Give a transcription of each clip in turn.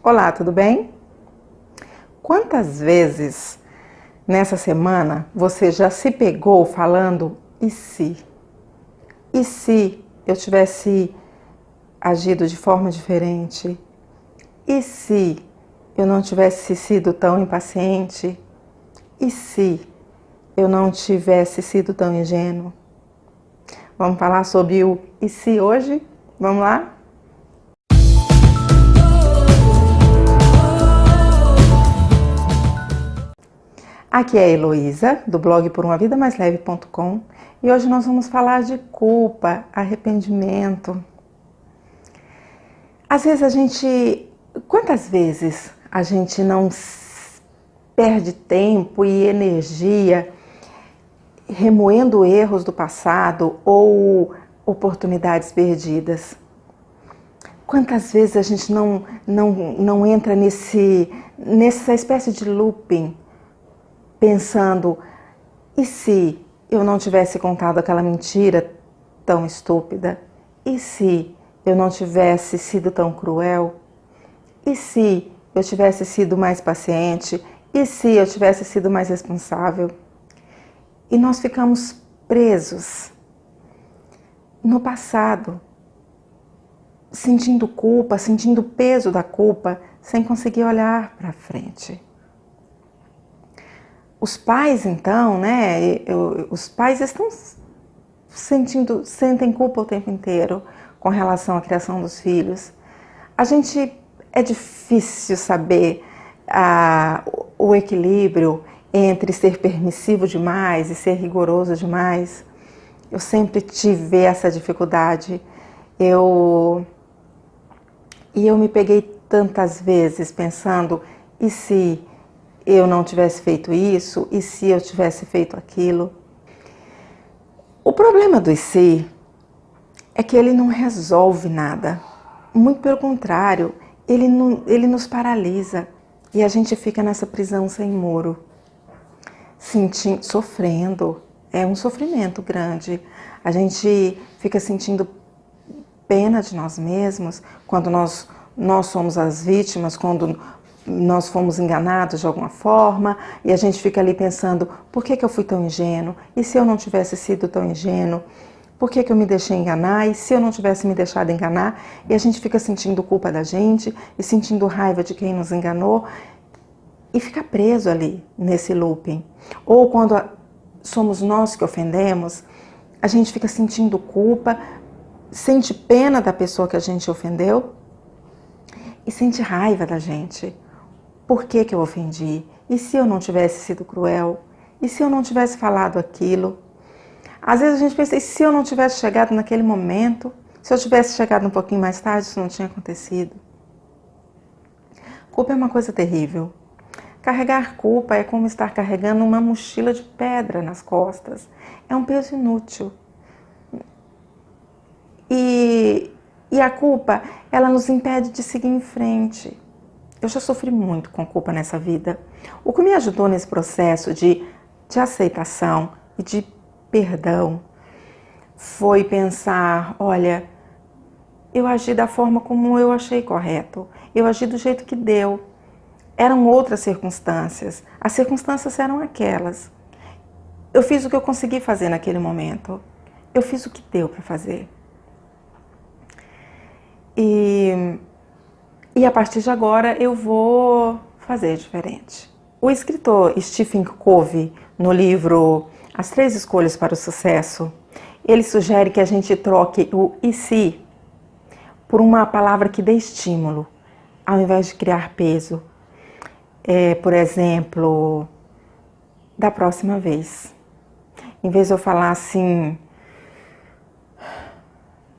Olá, tudo bem? Quantas vezes nessa semana você já se pegou falando e se? E se eu tivesse agido de forma diferente? E se eu não tivesse sido tão impaciente? E se eu não tivesse sido tão ingênuo? Vamos falar sobre o e se hoje? Vamos lá? Aqui é a Heloísa, do blog porumavidamaisleve.com, e hoje nós vamos falar de culpa, arrependimento. Às vezes quantas vezes a gente não perde tempo e energia remoendo erros do passado ou oportunidades perdidas? Quantas vezes a gente não entra nessa espécie de looping, pensando, e se eu não tivesse contado aquela mentira tão estúpida? E se eu não tivesse sido tão cruel? E se eu tivesse sido mais paciente? E se eu tivesse sido mais responsável? E nós ficamos presos no passado, sentindo culpa, sentindo o peso da culpa, sem conseguir olhar para frente. Os pais, então, os pais sentem culpa o tempo inteiro com relação à criação dos filhos. É difícil saber o equilíbrio entre ser permissivo demais e ser rigoroso demais. Eu sempre tive essa dificuldade. E eu me peguei tantas vezes pensando, e se eu não tivesse feito isso? E se eu tivesse feito aquilo? O problema do e se é que ele não resolve nada. Muito pelo contrário, ele nos paralisa e a gente fica nessa prisão sem muro, sofrendo. É um sofrimento grande. A gente fica sentindo pena de nós mesmos quando nós somos as vítimas, quando nós fomos enganados de alguma forma, e a gente fica ali pensando, por que eu fui tão ingênuo? E se eu não tivesse sido tão ingênuo? Por que eu me deixei enganar? E se eu não tivesse me deixado enganar? E a gente fica sentindo culpa da gente e sentindo raiva de quem nos enganou e fica preso ali nesse looping. Ou quando somos nós que ofendemos, a gente fica sentindo culpa, sente pena da pessoa que a gente ofendeu e sente raiva da gente. Por que eu ofendi? E se eu não tivesse sido cruel? E se eu não tivesse falado aquilo? Às vezes a gente pensa, e se eu não tivesse chegado naquele momento? Se eu tivesse chegado um pouquinho mais tarde, isso não tinha acontecido? Culpa é uma coisa terrível. Carregar culpa é como estar carregando uma mochila de pedra nas costas. É um peso inútil. E a culpa, ela nos impede de seguir em frente. Eu já sofri muito com culpa nessa vida. O que me ajudou nesse processo de aceitação e de perdão foi pensar, olha, eu agi da forma como eu achei correto. Eu agi do jeito que deu. Eram outras circunstâncias. As circunstâncias eram aquelas. Eu fiz o que eu consegui fazer naquele momento. Eu fiz o que deu para fazer. E a partir de agora eu vou fazer diferente. O escritor Stephen Covey, no livro As 3 Escolhas para o Sucesso, ele sugere que a gente troque o e se por uma palavra que dê estímulo, ao invés de criar peso. Por exemplo, da próxima vez. Em vez de eu falar assim,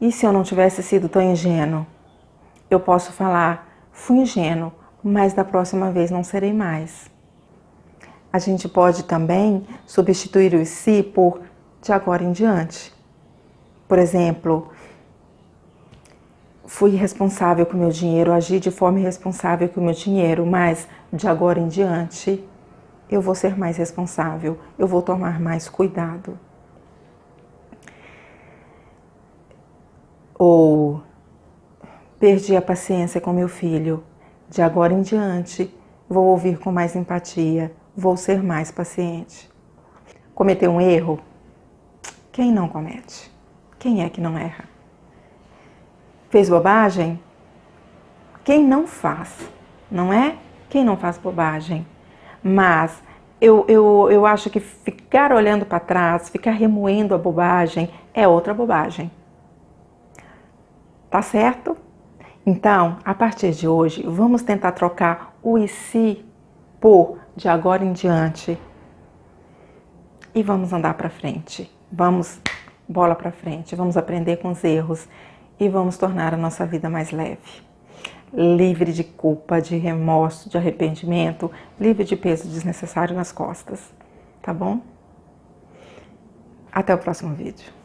e se eu não tivesse sido tão ingênuo? Eu posso falar, fui ingênuo, mas da próxima vez não serei mais. A gente pode também substituir o se por de agora em diante. Por exemplo, fui irresponsável com o meu dinheiro, agi de forma irresponsável com o meu dinheiro, mas de agora em diante eu vou ser mais responsável, eu vou tomar mais cuidado. Ou perdi a paciência com meu filho, De agora em diante, vou ouvir com mais empatia, vou ser mais paciente. Cometeu um erro? Quem não comete? Quem é que não erra? Fez bobagem? Quem não faz, não é? Quem não faz bobagem? Mas eu acho que ficar olhando para trás, ficar remoendo a bobagem, é outra bobagem. Tá certo? Então, a partir de hoje, vamos tentar trocar o e se por de agora em diante. E vamos andar para frente. Vamos bola para frente. Vamos aprender com os erros e vamos tornar a nossa vida mais leve. Livre de culpa, de remorso, de arrependimento, livre de peso desnecessário nas costas. Tá bom? Até o próximo vídeo.